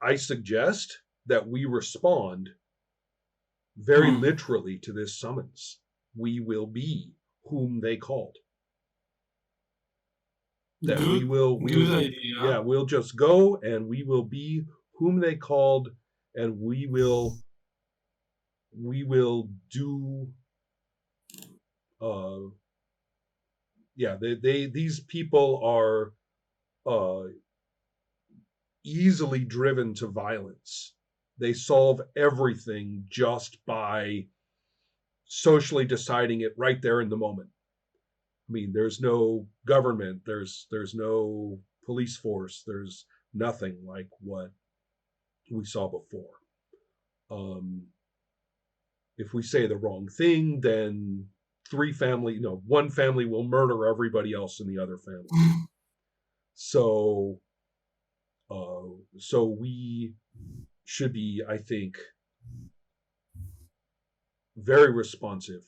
I suggest that we respond very literally to this summons. We will be whom they called. That Good idea. we'll just go and we will be whom they called, and we will do. Uh, these people are uh, easily driven to violence. They solve everything just by socially deciding it right there in the moment. I mean, there's no government, there's no police force, there's nothing like what we saw before. Um, if we say the wrong thing, then one family will murder everybody else in the other family. So, so we should be, I think, very responsive.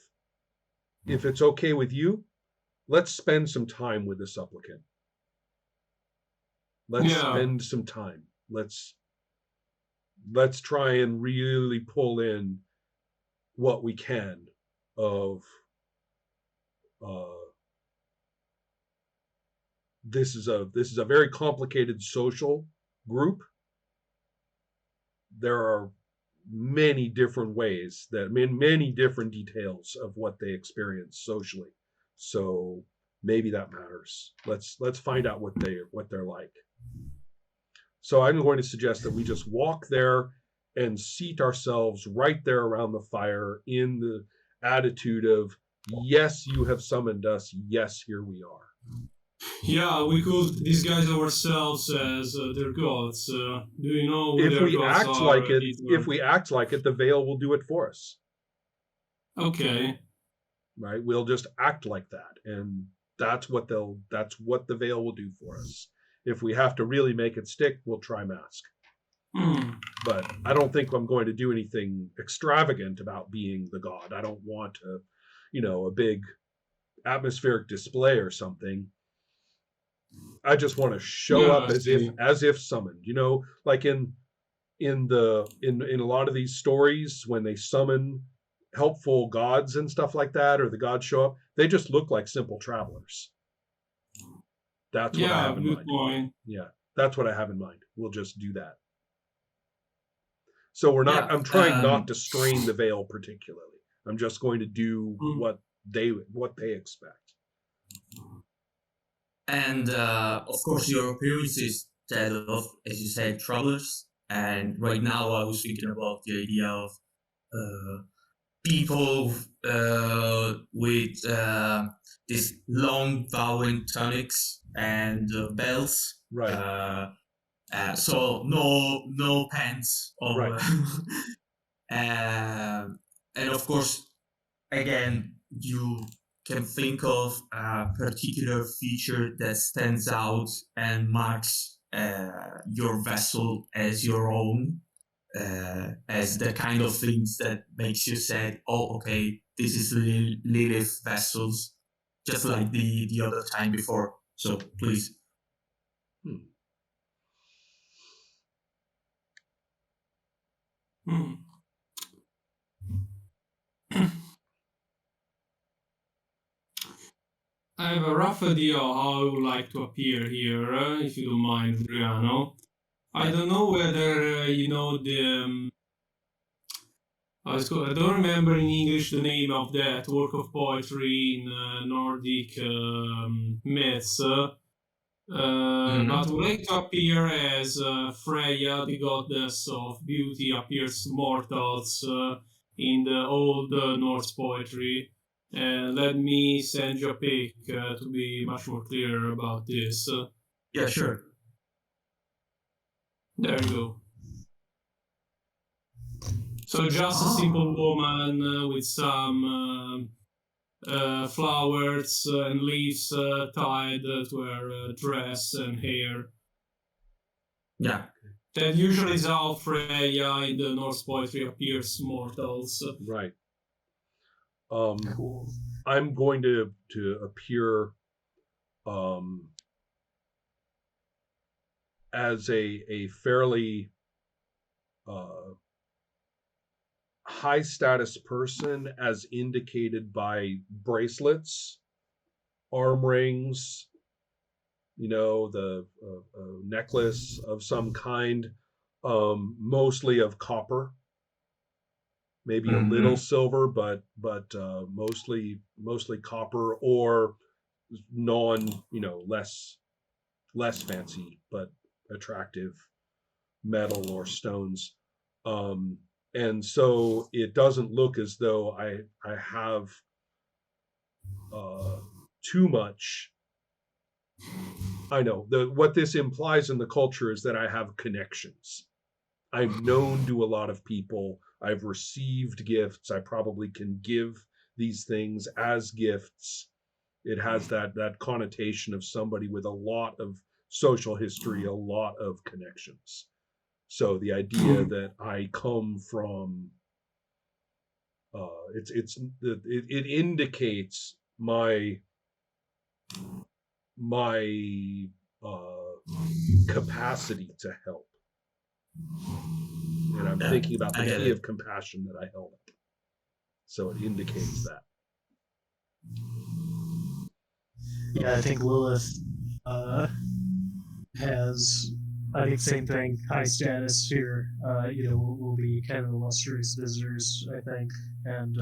If it's okay with you, let's spend some time with the supplicant. Let's Yeah. spend some time. Let's try and really pull in what we can of this is a very complicated social group. There are many different ways that many different details of what they experience socially. So maybe that matters. Let's find out what they're like. So I'm going to suggest that we just walk there and seat ourselves right there around the fire in the attitude of, yes, you have summoned us. Yes, here we are. Yeah, we could disguise ourselves as their gods. Do you know who If their we gods act are? like it, the veil will do it for us. Okay. Right? We'll just act like that, and that's what the veil will do for us. If we have to really make it stick, we'll try mask. But I don't think I'm going to do anything extravagant about being the god. I don't want a big atmospheric display or something. I just want to show up as if summoned. Like in a lot of these stories, when they summon helpful gods and stuff like that, or the gods show up, they just look like simple travelers. That's what I have in mind. Point. Yeah, that's what I have in mind. We'll just do that. So I'm trying not to strain the veil particularly. I'm just going to do what they expect. And of course, your appearance is that of, as you said, travelers. And right now, I was thinking about the idea of people with these long bowing tunics and belts. Right. So no pants. Right. And of course, again, you can think of a particular feature that stands out and marks your vessel as your own, as the kind of things that makes you say, oh, okay, this is Lilith vessels, just like the other time before. So please. I have a rough idea of how I would like to appear here, if you don't mind, Briano. I don't know whether I don't remember in English the name of that work of poetry in Nordic myths. But I would like to appear as Freya, the goddess of beauty, appears to mortals in the old Norse poetry. Let me send you a pic to be much more clear about this. Yeah, sure. There you go. So just a simple woman with some flowers and leaves tied to her dress and hair. Yeah. That usually is how Freya in the Norse poetry appears mortals. Right. I'm going to appear as a fairly high status person as indicated by bracelets, arm rings, the necklace of some kind, mostly of copper, maybe a little silver, but mostly copper, or less fancy but attractive metal or stones. And so it doesn't look as though I have too much. I know what this implies in the culture is that I have connections. I'm known to a lot of people. I've received gifts. I probably can give these things as gifts. It has that connotation of somebody with a lot of social history, a lot of connections. So the idea that I come from, it indicates my capacity to help. And I'm thinking about the key of compassion that I held up. So it indicates that. Yeah, I think Lilith has, I think, same thing, high status here. Will be kind of illustrious visitors, I think. And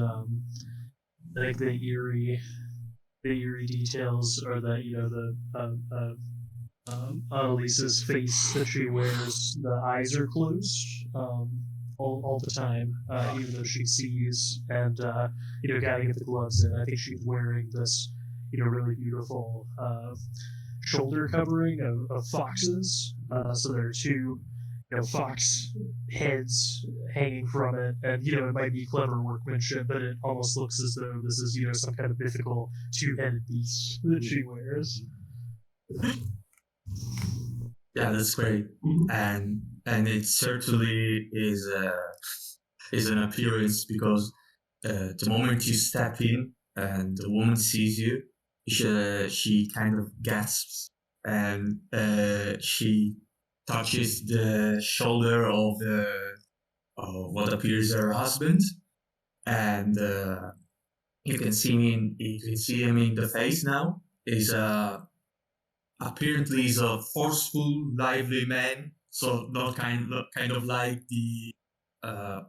I think the eerie details are that, Annalise's face that she wears, the eyes are closed all the time, even though she sees, and gotta get the gloves in. I think she's wearing this, really beautiful shoulder covering of foxes. So there are two, fox heads hanging from it, and it might be clever workmanship, but it almost looks as though this is some kind of mythical two-headed beast that she wears. Yeah, that's great, and it certainly is an appearance, because the moment you step in and the woman sees you, she kind of gasps, and she touches the shoulder of what appears her husband, and you can see him in the face now. Apparently he's a forceful, lively man, so not kind of like the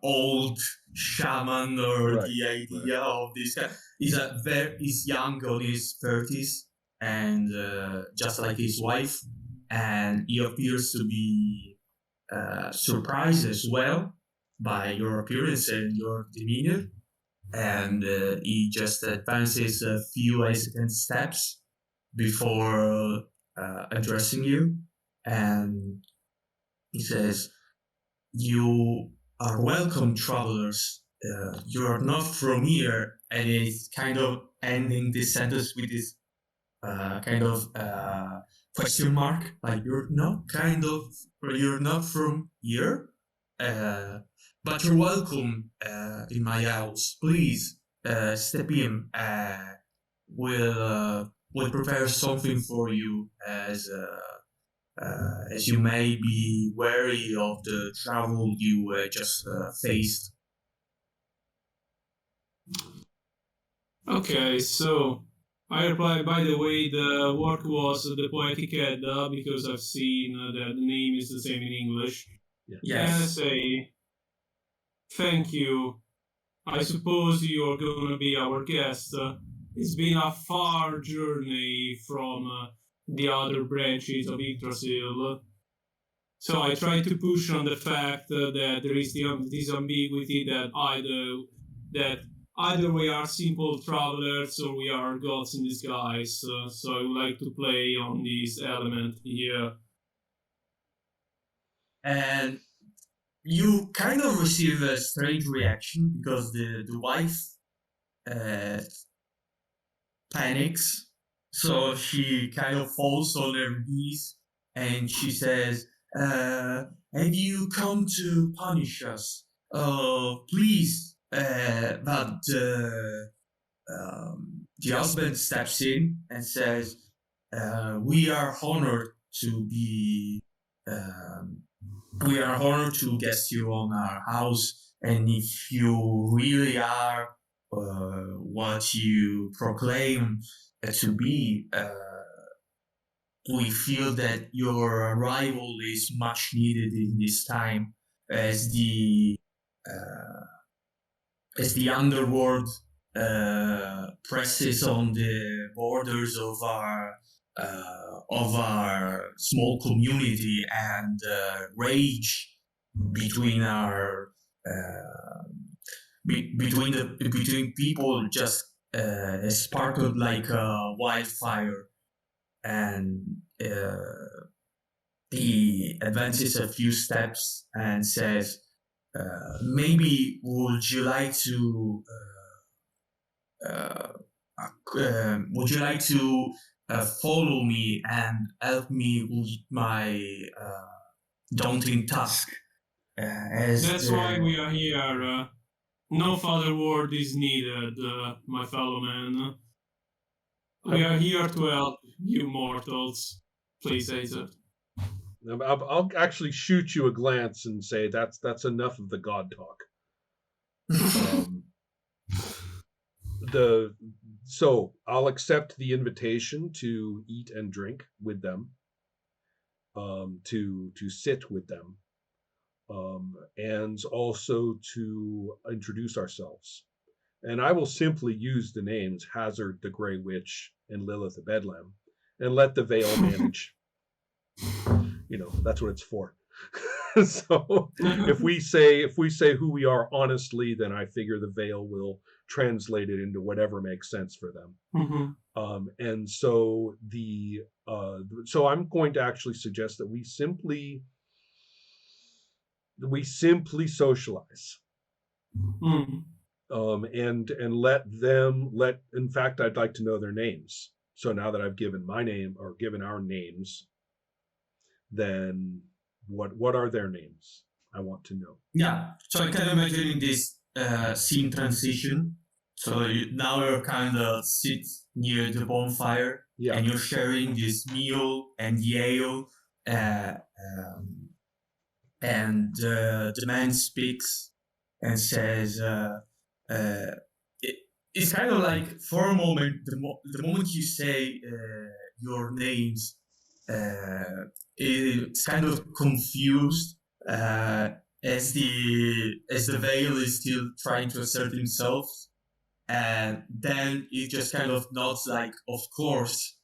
old shaman or the idea of this guy. He's young, on his 30s, and just like his wife, and he appears to be surprised as well by your appearance and your demeanor, and he just advances a few hesitant steps before addressing you, and he says, "You are welcome, travelers. You are not from here," and he's kind of ending this sentence with this kind of question mark, like you're not from here, but you're welcome in my house. Please step in. We'll prepare something for you, as you may be wary of the travel you just faced. Okay, so I replied, by the way, the work was the Poetic Edda, because I've seen that the name is the same in English. Yes. And I say, thank you. I suppose you're going to be our guest. It's been a far journey from the other branches of Yggdrasil. So I try to push on the fact that there is this ambiguity that either we are simple travelers or we are gods in disguise. So I would like to play on this element here. And you kind of receive a strange reaction, because the wife panics, so she kind of falls on her knees, and she says, "Have you come to punish us? Oh, please." But the husband steps in and says, "We are honored to be we are honored to guest you on our house, and if you really are what you proclaim to be, we feel that your arrival is much needed in this time as the underworld presses on the borders of our small community, and rage between our between people just sparkled like a wildfire. And he advances a few steps and says, maybe would you like to follow me and help me with my daunting task? That's why we are here. No further word is needed, my fellow man. We are here to help you mortals. Please, Aether. I'll actually shoot you a glance and say that's enough of the god talk. So I'll accept the invitation to eat and drink with them, to sit with them, and also to introduce ourselves. And I will simply use the names Hazard the Grey Witch and Lilith the Bedlam, and let the veil manage. That's what it's for. So if we say who we are honestly, then I figure the veil will translate it into whatever makes sense for them. Mm-hmm. And so so I'm going to actually suggest that we simply socialize. Mm. And in fact, I'd like to know their names. So now that I've given my name or given our names, then what are their names? I want to know. Yeah, so I can imagine this scene transition. So now you're kind of sit near the bonfire, and you're sharing this meal and the ale, and the man speaks and says, it's kind of like, for a moment, the moment you say your names, it's kind of confused, as the veil is still trying to assert himself, and then he just kind of nods like, of course,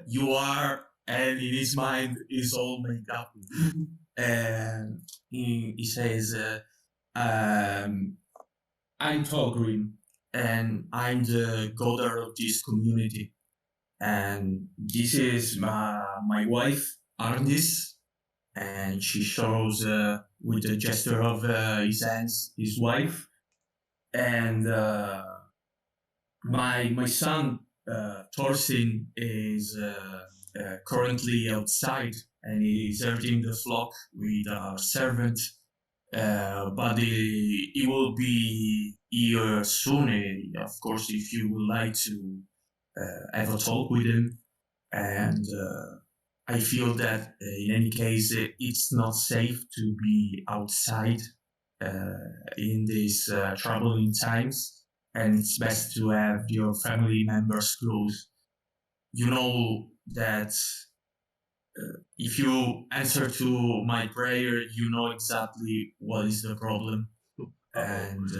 you are, and in his mind is all made up. And he says, I'm Tolgrim, and I'm the godar of this community. And this is my wife, Arnis, and she shows with a gesture of his hands, his wife. And my son, Thorsin, is currently outside, and he's herding the flock with our servant. But he will be here soon, of course, if you would like to have a talk with him. And I feel that in any case, it's not safe to be outside in these troubling times, and it's best to have your family members close. You know that if you answer to my prayer, you know exactly what is the problem. And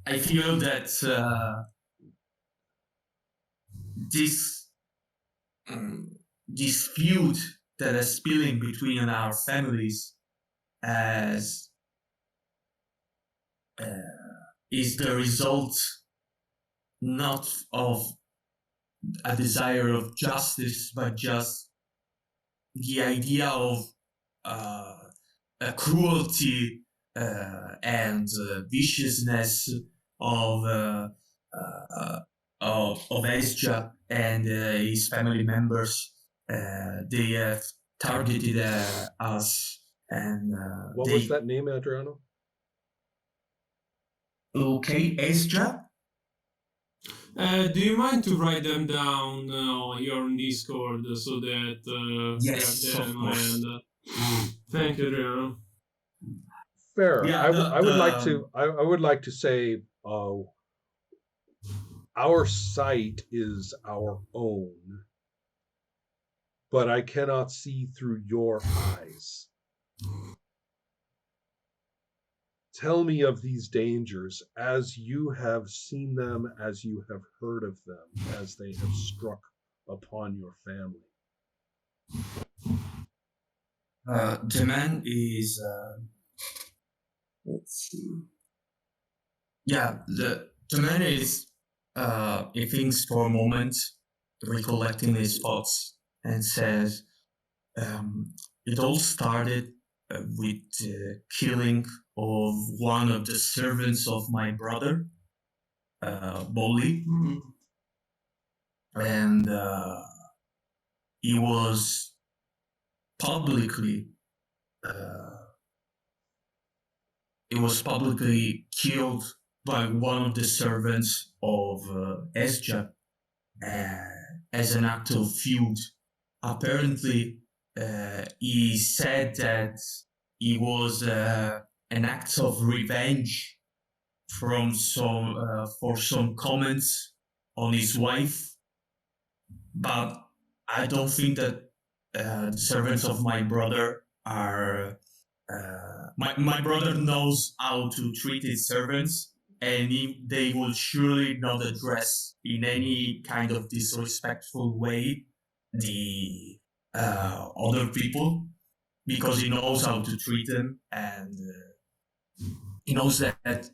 I feel that this feud that is spilling between our families is the result not of a desire of justice, but just the idea of a cruelty and viciousness of Ezra and his family members. They have targeted us, and what was that name, Adriano? Okay, Ezra. Do you mind to write them down on your Discord so that Yes, we have of them? course. And thank you, Adriano. Fair. Yeah, I would like to. I would like to say, our sight is our own, but I cannot see through your eyes. Tell me of these dangers as you have seen them, as you have heard of them, as they have struck upon your family. The man is. Let's see. Yeah, the man is. He thinks for a moment, recollecting his thoughts, and says, "It all started with the killing of one of the servants of my brother, Bolly, and he was publicly killed by one of the servants of Esja as an act of feud. Apparently, he said that it was an act of revenge from for some comments on his wife, but I don't think that the servants of my brother are. My brother knows how to treat his servants, and they will surely not address in any kind of disrespectful way the other people, because he knows how to treat them, and he knows that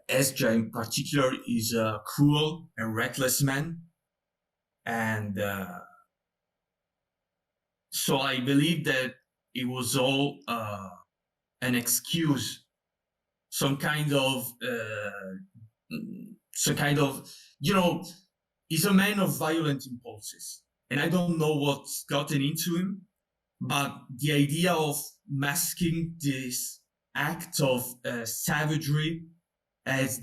Esja in particular is a cruel and reckless man, and so I believe that it was all an excuse, some kind of, he's a man of violent impulses, and I don't know what's gotten into him, but the idea of masking this act of savagery as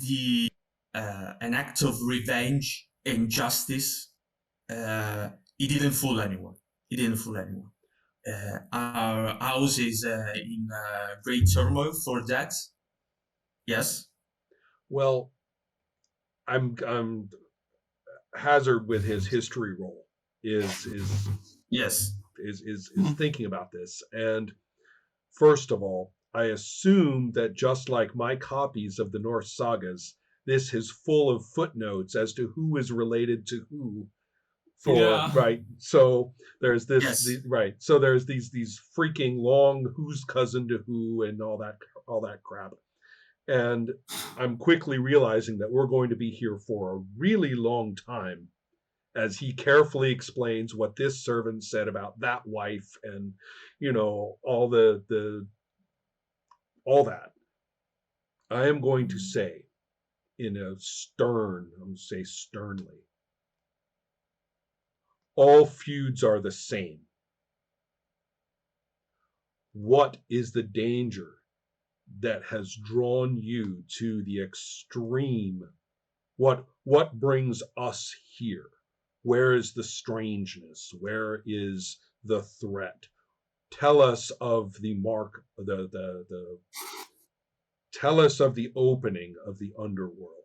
an act of revenge and justice, it didn't fool anyone. It didn't fool anyone. Our house is in great turmoil for that. Yes. Well, I'm Hazard with his history roll is Yes. is thinking about this. And first of all, I assume that just like my copies of the Norse sagas, this is full of footnotes as to who is related to who. Right. So there's this Yes. right. So there's these freaking long who's cousin to who and all that crap. And I'm quickly realizing that we're going to be here for a really long time as he carefully explains what this servant said about that wife and all all that. I am going to say in a I'm going to say sternly, all feuds are the same. What is the danger that has drawn you to the extreme? What brings us here? Where is the strangeness? Where is the threat? Tell us of the tell us of the opening of the underworld.